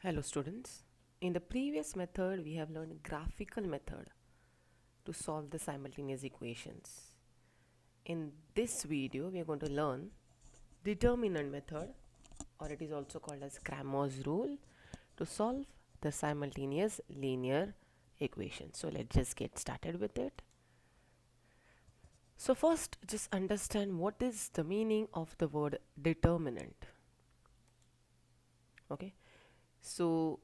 Hello students. In the previous method we have learned graphical method to solve the simultaneous equations. In this video we are going to learn determinant method, or it is also called as Cramer's rule, to solve the simultaneous linear equation. So let's just get started with it. So first just understand what is the meaning of the word determinant. Okay, so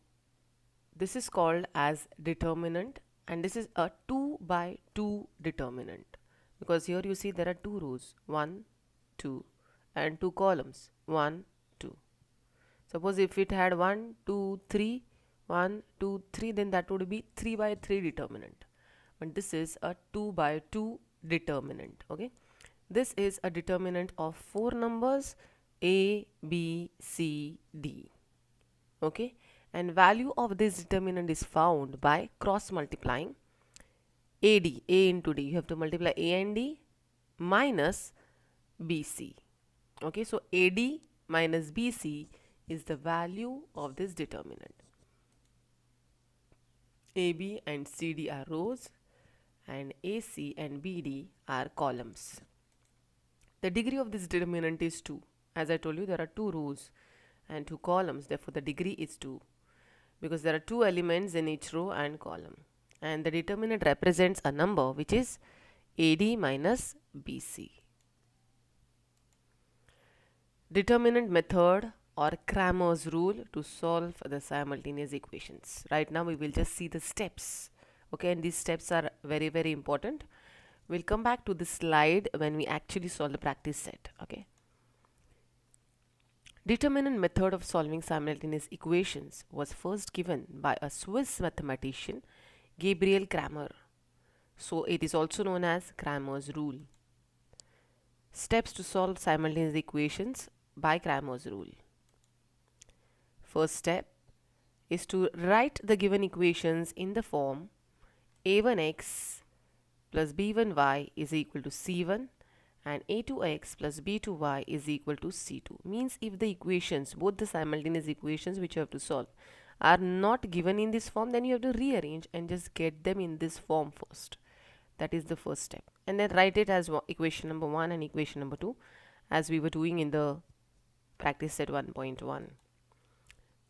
this is called as determinant, and this is a 2 by 2 determinant, because here you see there are two rows, 1 2, and two columns, 1 2. Suppose if it had 1 2 3 1 2 3, then that would be 3 by 3 determinant, but this is a 2 by 2 determinant. Okay, this is a determinant of four numbers a b c d. Okay, and value of this determinant is found by cross multiplying a into d. You have to multiply a and d minus bc. Okay, so ad minus bc is the value of this determinant. ab and cd are rows and ac and bd are columns. The degree of this determinant is 2. As I told you, there are two rows and two columns, therefore the degree is 2, because there are two elements in each row and column, and the determinant represents a number which is AD minus BC. Determinant method, or Cramer's rule, to solve the simultaneous equations. Right now we will just see the steps. Okay, and these steps are very important. We'll come back to this slide when we actually solve the practice set. Okay, determinant method of solving simultaneous equations was first given by a Swiss mathematician, Gabriel Cramer. So it is also known as Cramer's rule. Steps to solve simultaneous equations by Cramer's rule. First step is to write the given equations in the form a1x plus b1y is equal to c1 and a2x plus b2y is equal to c2. Means if the equations, both the simultaneous equations which you have to solve, are not given in this form, then you have to rearrange and just get them in this form first. That is the first step, and then write it as equation number 1 and equation number 2, as we were doing in the practice set 1.1.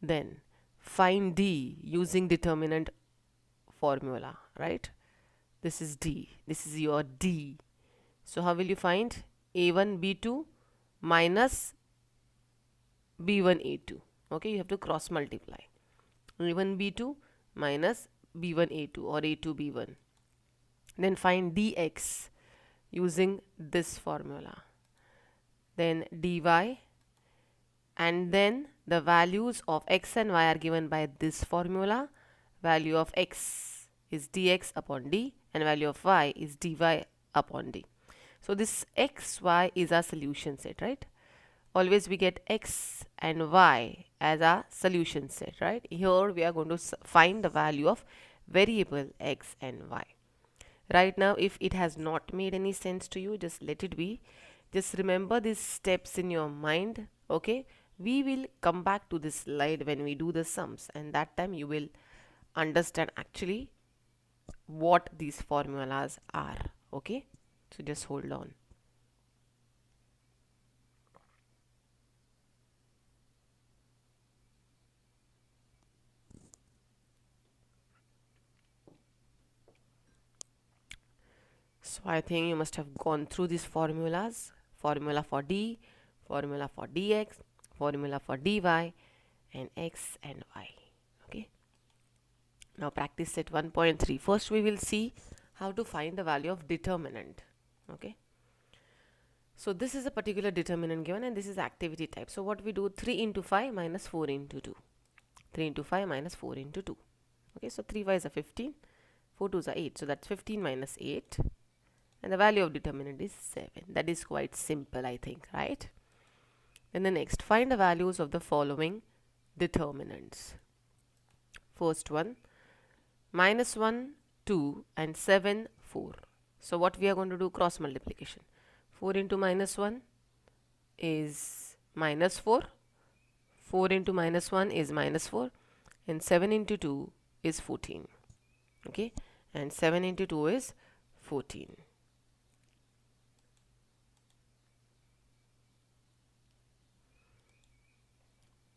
Then find d using determinant formula, right? This is d, this is your d. So how will you find a1 b2 minus b1 a2? Okay, you have to cross multiply a1 b2 minus b1 a2 or a2 b1. Then find dx using this formula, then dy, and then the values of x and y are given by this formula. Value of x is dx upon d and value of y is dy upon d. So this x, y is our solution set, right? Always we get x and y as our solution set, right? Here we are going to find the value of variable x and y. Right now, if it has not made any sense to you, just let it be. Just remember these steps in your mind. Okay, we will come back to this slide when we do the sums, and that time you will understand actually what these formulas are. Okay, so just hold on. So I think you must have gone through these formulas: formula for d, formula for dx, formula for dy, and x and y. Okay, now practice set 1.3. First we will see how to find the value of determinant. Okay, so this is a particular determinant given, and this is activity type. So what we do, 3 into 5 minus 4 into 2. 3 into 5 minus 4 into 2. Okay, so 3 5s are 15, 4 2s are 8, so that's 15 minus 8, and the value of determinant is 7. That is quite simple, I think, right? Then the next, find the values of the following determinants. First one, minus 1 2 and 7 4. So what we are going to do, cross multiplication. 4 into minus 1 is minus 4, 4 into minus 1 is minus 4, and 7 into 2 is 14. Okay, and 7 into 2 is 14.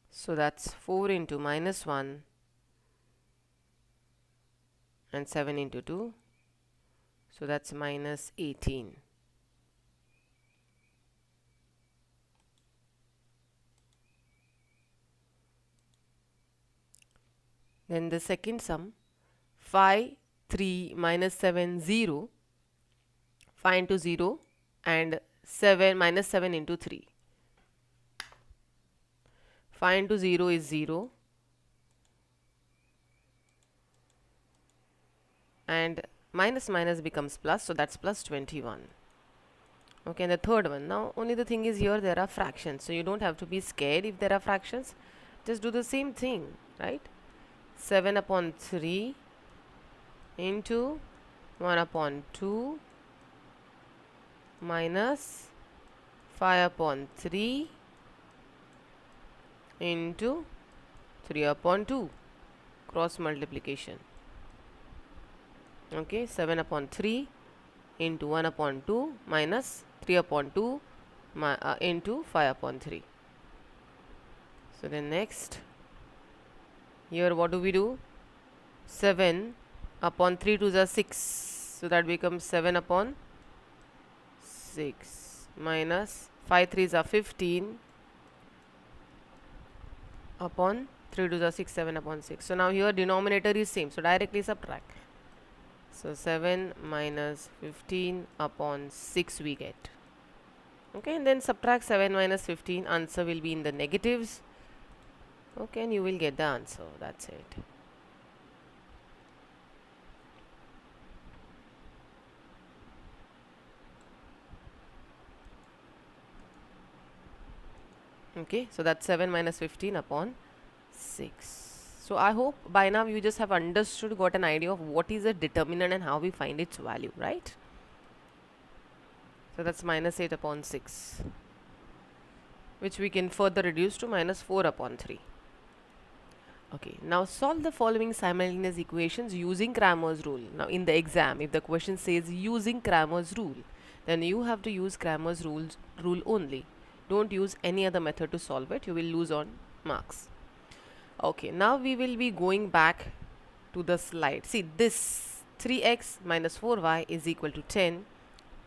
So that's 4 into minus 1 and 7 into 2. So that's minus 18. Then the second sum, 5, 3, minus 7, 0. 5 into 0 and 7 minus 7 into 3. 5 into 0 is 0 and minus minus becomes plus, so that's plus 21. Okay, and the third one, now only the thing is here there are fractions, so you don't have to be scared if there are fractions, just do the same thing, right? 7 upon 3 into 1 upon 2 minus 5 upon 3 into 3 upon 2, cross multiplication. Okay, 7 upon 3 into 1 upon 2 minus 3 upon 2 into 5 upon 3. So then next, here what do we do? 7 upon 3 to the 6, so that becomes 7 upon 6 minus 5 3s are 15 upon 3 to the 6, 7 upon 6. So now here denominator is same, so directly subtract. So 7 minus 15 upon 6 we get. Okay, and then subtract 7 minus 15, answer will be in the negatives. Okay, and you will get the answer, that's it. Okay, so that's 7 minus 15 upon 6. So I hope by now you just have understood, got an idea of what is a determinant and how we find its value, right? So that's minus 8 upon 6, which we can further reduce to minus 4 upon 3. Okay, now solve the following simultaneous equations using Cramer's rule. Now in the exam, if the question says using Cramer's rule, then you have to use Cramer's rule only. Don't use any other method to solve it, you will lose on marks. Okay, now we will be going back to the slide. See, this 3x minus 4y is equal to 10.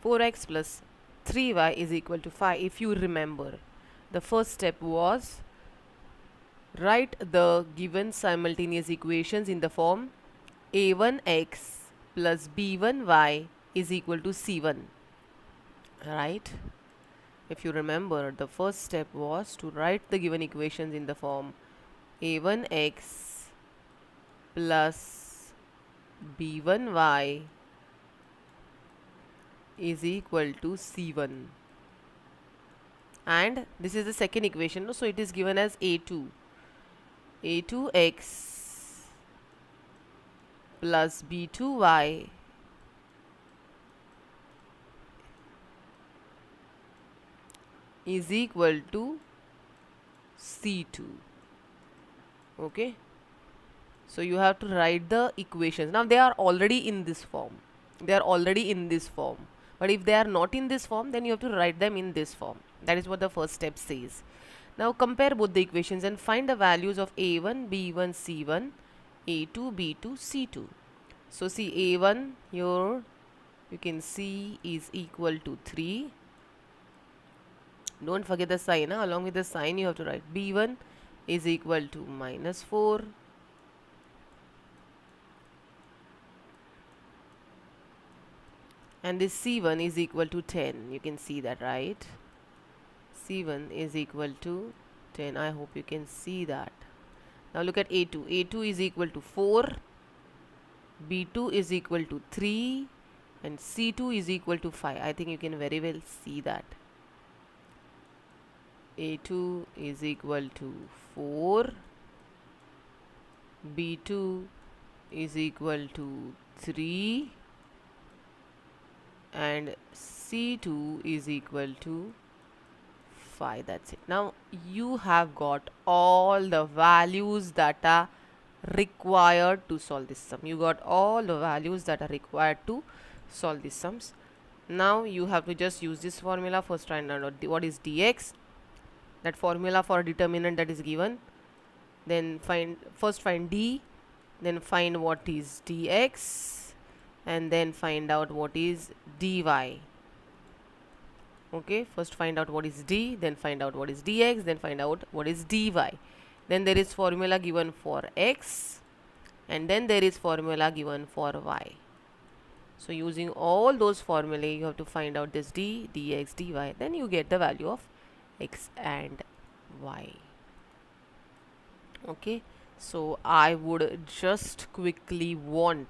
4x plus 3y is equal to 5. If you remember, the first step was write the given simultaneous equations in the form a1x plus b1y is equal to c1. Right? If you remember, the first step was to write the given equations in the form a1x plus b1y is equal to c1, and this is the second equation, so it is given as a2x plus b2y is equal to c2. Okay, so you have to write the equations. Now they are already in this form, but if they are not in this form, then you have to write them in this form. That is what the first step says. Now compare both the equations and find the values of a1, b1, c1, a2, b2, c2. So see, a1 here you can see is equal to 3. Don't forget the sign, along with the sign you have to write b1 is equal to minus 4. And this c1 is equal to 10. You can see that, right? c1 is equal to 10. I hope you can see that. Now look at a2. a2 is equal to 4. b2 is equal to 3. And c2 is equal to 5. I think you can very well see that. a2 is equal to 4. b2 is equal to 3. And c2 is equal to 5. That's it. Now you have got all the values that are required to solve this sum. You got all the values that are required to solve these sums. Now you have to just use this formula. First find out what is dx, that formula for determinant that is given. Then first find d, then find what is dx, and then find out what is dy. Okay, first find out what is d, then find out what is dx, then find out what is dy. Then there is formula given for x, and then there is formula given for y. So using all those formulae, you have to find out this d, dx, dy. Then you get the value of x and y. Okay, so I would just quickly want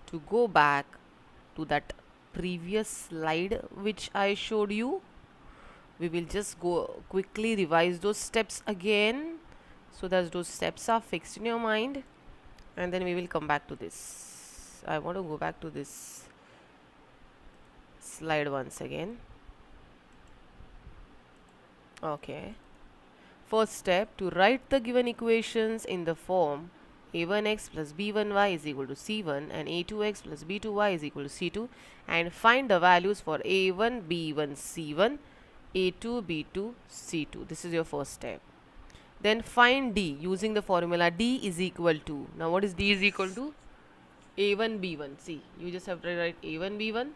to go back to that previous slide which I showed you. We will just go quickly revise those steps again so that those steps are fixed in your mind, and then we will come back to this. I want to go back to this slide once again. Okay, first step, to write the given equations in the form a1x plus b1y is equal to c1 and a2x plus b2y is equal to c2, and find the values for a1 b1 c1, a2 b2 c2. This is your first step. Then find d using the formula d is equal to, now what is d is equal to? a1 b1. See, you just have to write a1 b1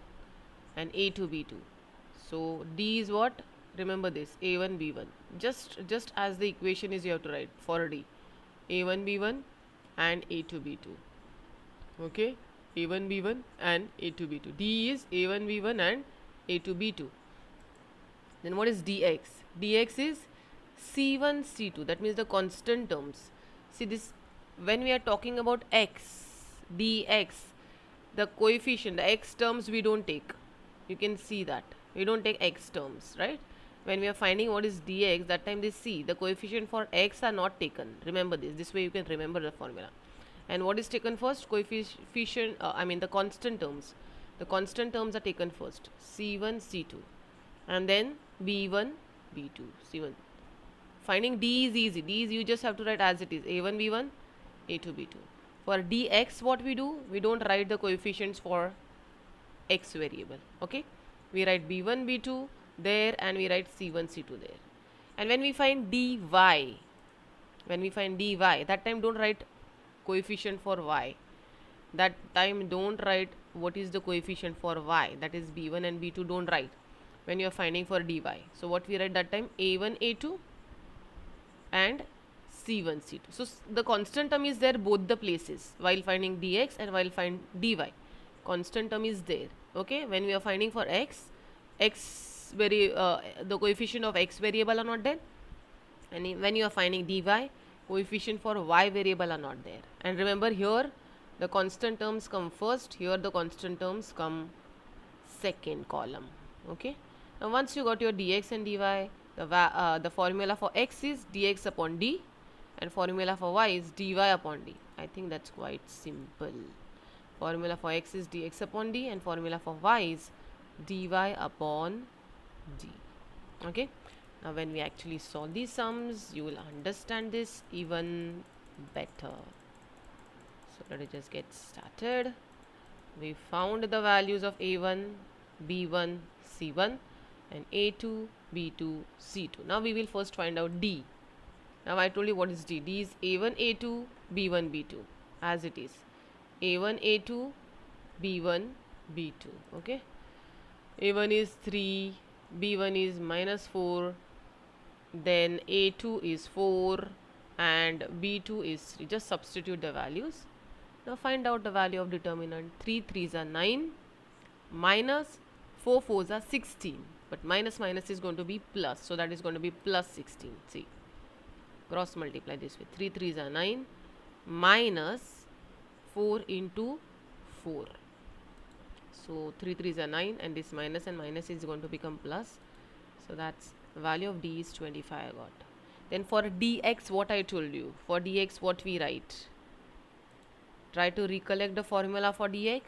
and a2 b2. So d is what? Remember this, a1 b1. Just as the equation is, you have to write for d a1 b1 and a2 b2. Okay, a1 b1 and a2 b2. D is a1 b1 and a2 b2. Then what is dx? Dx is c1 c2, that means the constant terms. See this, when we are talking about x, dx, the coefficient, the x terms we don't take. You can see that we don't take x terms, right? When we are finding what is dx, that time this c, the coefficient for x are not taken. Remember this way you can remember the formula. And what is taken first? Coefficient, the constant terms. The constant terms are taken first, c1 c2, and then b1 b2 c1. Finding d is easy. D is, you just have to write as it is, a1 b1 a2 b2. For dx, what we do, we don't write the coefficients for x variable. Okay, we write b1 b2 there and we write c1 c2 there. And when we find dy, that time don't write coefficient for y. That time don't write what is the coefficient for y, that is b1 and b2, don't write when you are finding for dy. So what we write that time, a1 a2 and c1 c2. So the constant term is there both the places while finding dx and while find dy. Constant term is there. Okay, when we are finding for x the coefficient of x variable are not there, and when you are finding dy, coefficient for y variable are not there. And remember, here the constant terms come first, here the constant terms come second column. Okay, now once you got your dx and dy, the formula for x is dx upon d and formula for y is dy upon d. I think that's quite simple. Formula for x is dx upon d and formula for y is dy upon d. Okay, now when we actually solve these sums, you will understand this even better. So let us just get started. We found the values of a1 b1 c1 and a2 b2 c2. Now we will first find out d. Now I told you what is d. D is a1 a2 b1 b2, as it is a1 a2 b1 b2. Okay, a1 is 3, b1 is -4, then a2 is 4 and b2 is 3. Just substitute the values. Now find out the value of determinant. 3 3s are 9, minus 4 4s are 16, but minus is going to be plus, so that is going to be plus 16. See, cross multiply this way. 3 3s are 9, minus 4 into 4. So 3 3s are 9 and this minus and minus is going to become plus. So that's the value of d is 25 I got. Then for dx, what I told you, for dx what we write? Try to recollect the formula for dx.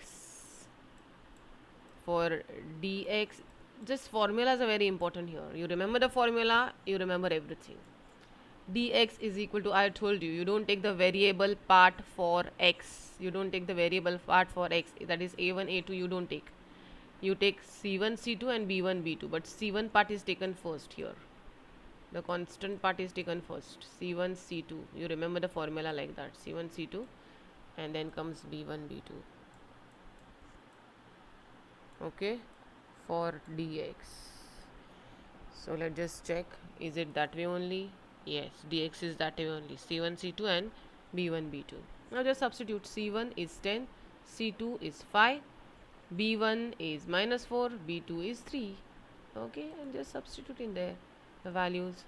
For dx, just formulas are very important here. You remember the formula, you remember everything. dx is equal to, I told you, you don't take the variable part for x. You don't take the variable part for x. That is a1, a2 you don't take. You take c1, c2 and b1, b2. But c1 part is taken first here. The constant part is taken first. c1, c2. You remember the formula like that. c1, c2 and then comes b1, b2. Okay, for dx. So let's just check, is it that way only? Yes, dx is that way only, c1 c2 and b1 b2. Now just substitute. C1 is 10, c2 is 5, b1 is -4, b2 is 3. Okay, and just substitute in there the values.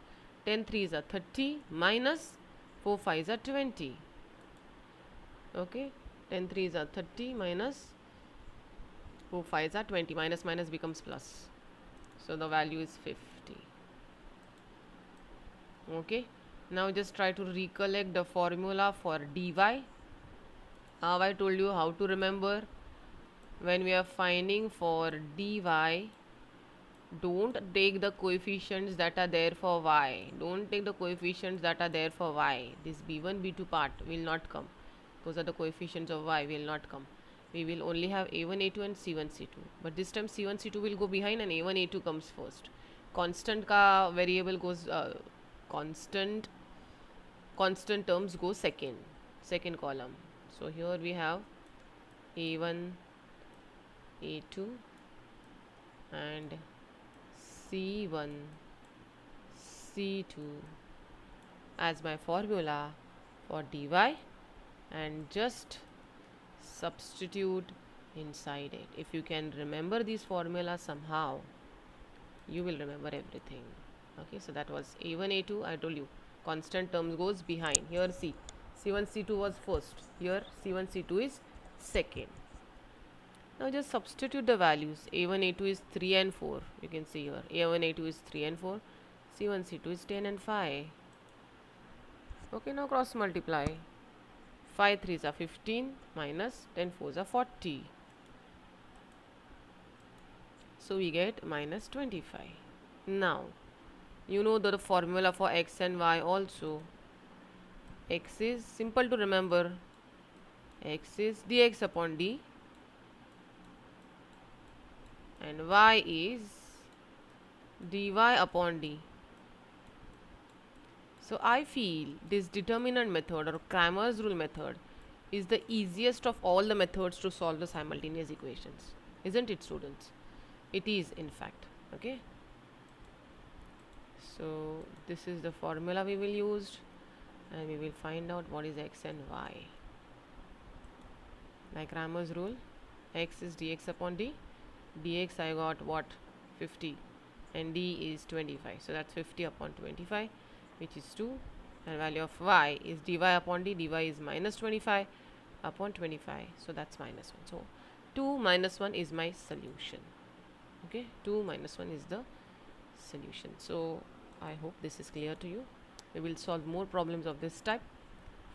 10 3s are 30 minus 4 5s are 20. Okay, 10 3s are 30 minus 4 5s are 20. Minus minus becomes plus. So the value is 50. Okay, now just try to recollect the formula for dy. How I told you how to remember. When we are finding for dy, don't take the coefficients that are there for y. Don't take the coefficients that are there for y. This b1 b2 part will not come. Those are the coefficients of y, will not come. We will only have a1 a2 and c1 c2. But this time c1 c2 will go behind and a1 a2 comes first. Constant ka variable goes constant terms go second column. So here we have a1 a2 and c1 c2 as my formula for dy, and just substitute inside it. If you can remember these formulas somehow, you will remember everything. Okay, so that was a1 a2. I told you constant terms goes behind. Here see, c1 c2 was first, here c1 c2 is second. Now just substitute the values. a1 a2 is 3 and 4. You can see here a1 a2 is 3 and 4, c1 c2 is 10 and 5. Okay, now cross multiply. 5 3s are 15 minus 10 4s are 40. So we get minus 25. Now you know the formula for x and y also. X is simple to remember. X is dx upon d and y is dy upon d. So I feel this determinant method or Cramer's rule method is the easiest of all the methods to solve the simultaneous equations. Isn't it, students? It is, in fact. Okay. So this is the formula we will use, and we will find out what is x and y. By Cramer's rule, x is dx upon d. Dx I got what? 50 and d is 25. So that's 50 upon 25, which is 2, and value of y is dy upon d. Dy is minus 25 upon 25. So that's minus 1. So 2 minus 1 is my solution. Okay, 2 minus 1 is the solution. So I hope this is clear to you. We will solve more problems of this type.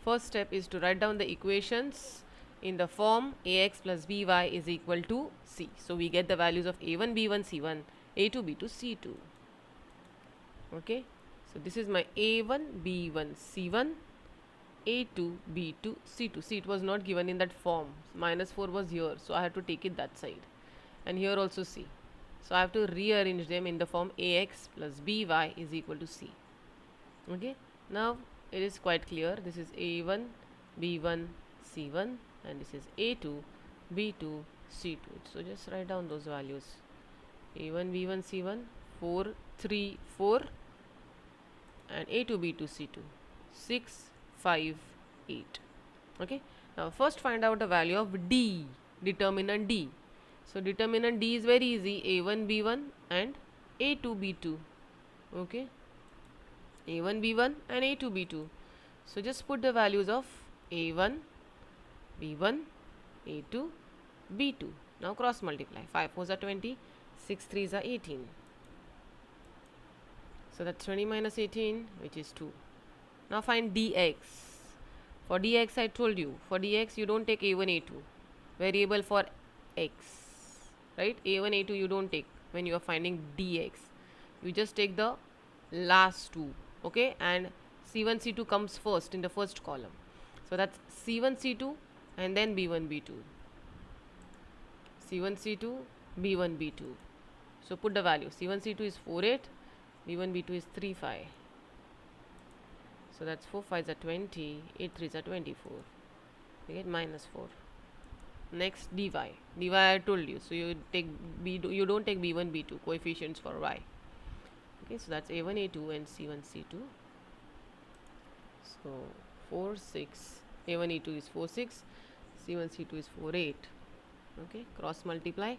First step is to write down the equations in the form ax plus by is equal to c. So we get the values of a1 b1 c1, a2 b2 c2. Okay, so this is my a1 b1 c1, a2 b2 c2. See, it was not given in that form. -4 was here, so I had to take it that side, and here also c. So I have to rearrange them in the form ax plus by is equal to c. Okay, now it is quite clear. This is a1 b1 c1 and this is a2 b2 c2. So just write down those values. a1 b1 c1 4 3 4 and a2 b2 c2 6 5 8. Okay, now first find out the value of d, determinant d. So determinant d is very easy, a1 b1 and a2 b2. Okay, a1 b1 and a2 b2. So just put the values of a1 b1 a2 b2. Now cross multiply. 5 4s are 20, 6 3s are 18. So that's 20 minus 18, which is 2. Now find dx. For dx I told you, for dx you don't take a1 a2, variable for x, right? a1 a2 you don't take when you are finding dx. You just take the last two. Okay, and C1, C2 comes first in the first column. So that's C1, C2 and then B1, B2. C1, C2, B1, B2. So put the value. C1, C2 is 4, 8. B1, B2 is 3, 5. So that's 4 5s are 20, 8 3s are 24. You get minus 4. Next dy. Dy I told you. So you take you don't take B1, B2 coefficients for y. Okay, so that's A1, A2 and C1, C2. So 4, 6. A1, A2 is 4, 6. C1, C2 is 4, 8. Okay, cross multiply.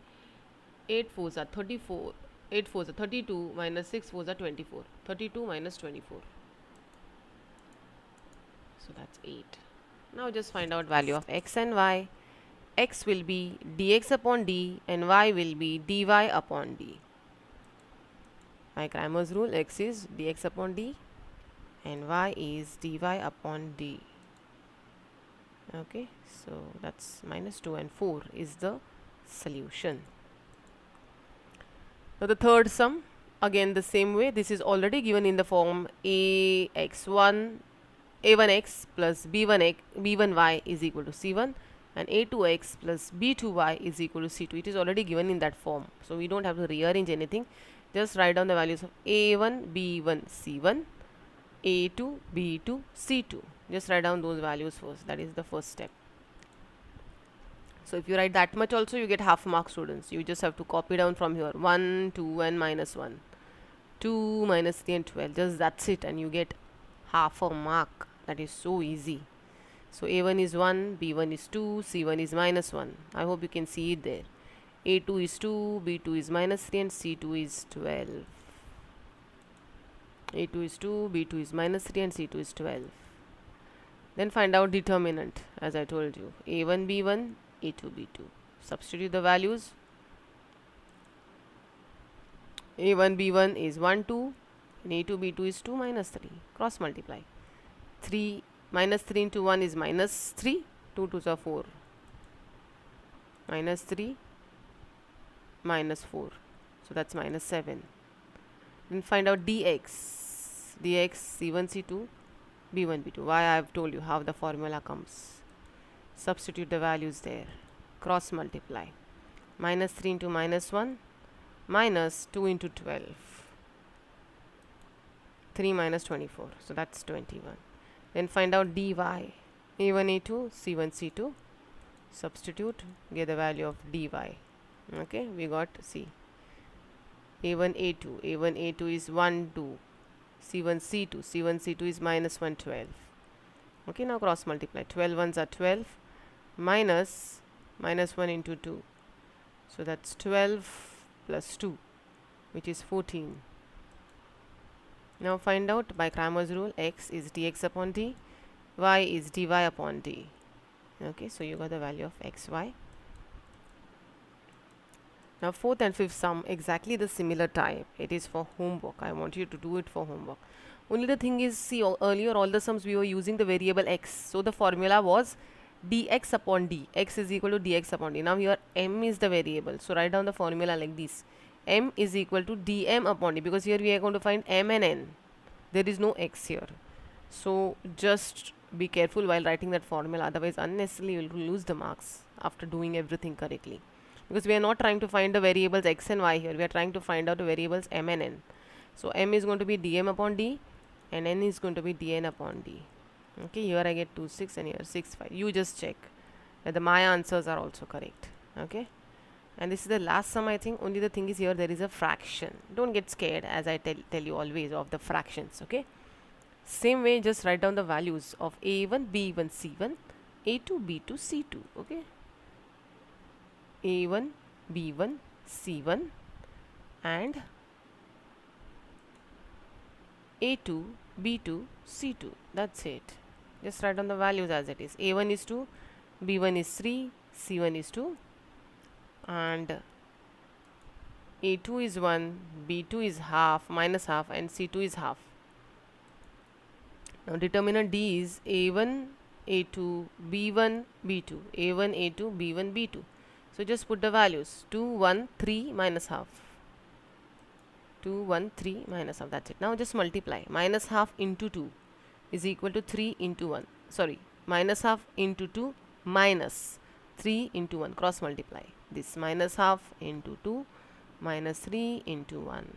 8 4s are 34. 8 4s are 32 minus 6 4s are 24. 32 minus 24. So that's 8. Now just find out value of x and y. X will be dx upon d and y will be dy upon d. By Cramer's rule, x is dx upon d and y is dy upon d. Okay, so that's minus 2 and 4 is the solution. Now the third sum, again the same way. This is already given in the form a1x plus b1y is equal to c1 and a2x plus b2y is equal to c2. It is already given in that form, so we don't have to rearrange anything. Just write down the values of a1 b1 c1, a2 b2 c2. Just write down those values first. That is the first step. So if you write that much also, you get half mark, students. You just have to copy down from here 1 2 and minus 1, 2 minus 3 and 12. Just that's it, and you get half a mark. That is so easy. So a1 is 1, b1 is 2, c1 is minus 1. I hope you can see it there. a2 is 2, b2 is minus 3 and c2 is 12. a2 is 2, b2 is minus 3 and c2 is 12. Then find out determinant, as I told you. a1 b1, a2 b2. Substitute the values. a1 b1 is 1 2 and a2 b2 is 2 minus 3. Cross multiply. 3 minus 3 into 1 is minus 3. 2 2s are 4. Minus 3 minus 4. So that's minus 7. Then find out dx. dx c1 c2 b1 b2. Why I have told you how the formula comes. Substitute the values there. Cross multiply. Minus 3 into minus 1 minus 2 into 12. 3 minus 24. So that's 21. Then find out dy. a1 a2 c1 c2. Substitute. Get the value of dy. Okay, we got c. a1 a2. a1 a2 is 1 2. c1 c2. c1 c2 is minus 1 12. Okay, now cross multiply. 12 ones are 12 minus 1 into 2. So that's 12 plus 2, which is 14. Now find out by Cramer's rule, x is dx upon d, y is dy upon d. Okay, so you got the value of x, y. Now fourth and fifth sum, exactly the similar type. It is for homework. I want you to do it for homework. Only the thing is, see, earlier all the sums we were using the variable x. So the formula was dx upon d. X is equal to dx upon d. Now here m is the variable. So write down the formula like this. M is equal to dm upon d, because here we are going to find m and n. There is no x here. So just be careful while writing that formula. Otherwise unnecessarily you will lose the marks after doing everything correctly. Because we are not trying to find the variables x and y here. We are trying to find out the variables m and n. So m is going to be dm upon d and n is going to be dn upon d. Okay, here I get 2 6 and here 6 5. You just check whether my answers are also correct. Okay, and this is the last sum, I think. Only the thing is here there is a fraction. Don't get scared, as I tell you always, of the fractions. Okay, same way, just write down the values of a1 b1 c1, a2 b2 c2. Okay, a1 b1 c1 and a2 b2 c2. That's it. Just write down the values as it is. a1 is 2, b1 is 3, c1 is 2 and a2 is 1, b2 is half, minus half, and c2 is half. Now determinant d is a1 a2 b1 b2, a1 a2 b1 b2. So just put the values 2 1 3 minus half, 2 1 3 minus half. That's it. Now just multiply. Minus half into 2, is equal to 3 into 1. Sorry, minus half into 2 minus 3 into 1. Cross multiply. This minus half into 2 minus 3 into 1.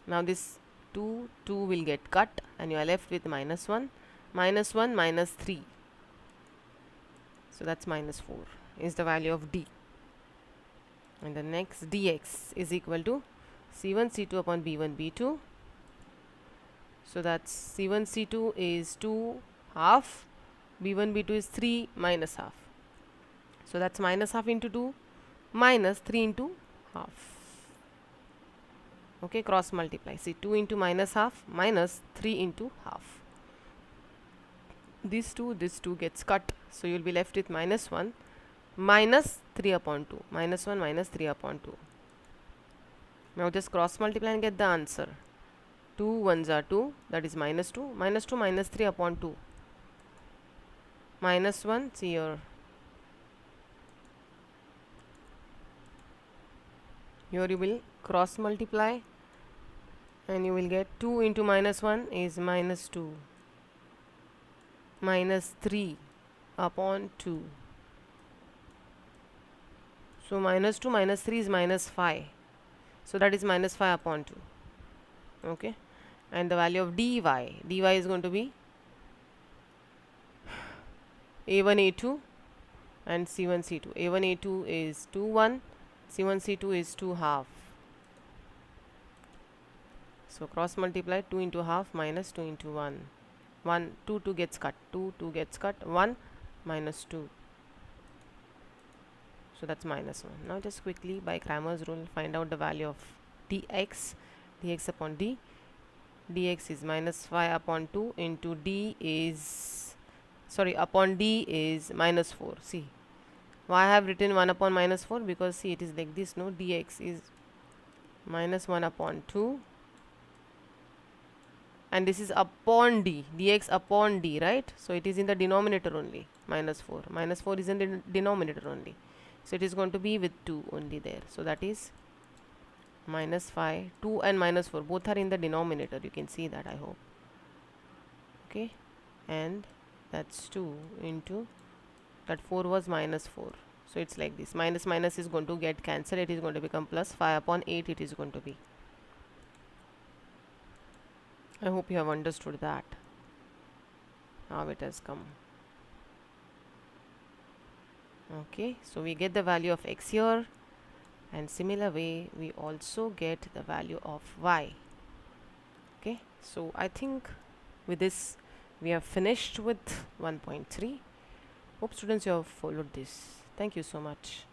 Now this 2 will get cut and you are left with minus 1. Minus 1 minus 3. So that's minus 4 is the value of d. And the next dx is equal to c1 c2 upon b1 b2. So that's c1 c2 is 2 half, b1 b2 is 3 minus half. So that's minus half into 2 minus 3 into half. Okay, cross multiply. See, 2 into minus half minus 3 into half. This 2 gets cut. So you'll be left with minus 1 minus 3 upon 2. Minus 1 minus 3 upon 2. Now just cross multiply and get the answer. 2 ones are 2, that is minus 2. Minus 2 minus 3 upon 2. Minus 1, see here. Here you will cross multiply and you will get 2 into minus 1 is minus 2 minus 3 upon 2. So minus 2 minus 3 is minus 5. So that is minus 5 upon 2. Okay, and the value of dy is going to be a1 a2 and c1 c2. a1 a2 is 2 1, c1 c2 is 2 half. So cross multiply 2 into half minus 2 into 1. 1 2 gets cut, 2 gets cut, 1 minus 2. So that's minus 1. Now just quickly by Cramer's rule find out the value of dx upon d. Dx is minus 5 upon 2 into d is, sorry, upon d is minus 4. See, why I have written 1 upon minus 4? Because see, it is like this, no? Dx is minus 1 upon 2 and this is upon d, dx upon d, right? So it is in the denominator only, minus 4. Minus 4 is in the denominator only. So it is going to be with 2 only there. So that is minus 5, 2 and minus 4 both are in the denominator. You can see that, I hope. Okay, and that's 2 into that 4 was minus 4. So it's like this. Minus minus is going to get cancelled. It is going to become plus 5 upon 8 it is going to be. I hope you have understood that, how it has come. Okay, so we get the value of x here, and similar way we also get the value of y. Okay, so I think with this we have finished with 1.3. Hope students you have followed this. Thank you so much.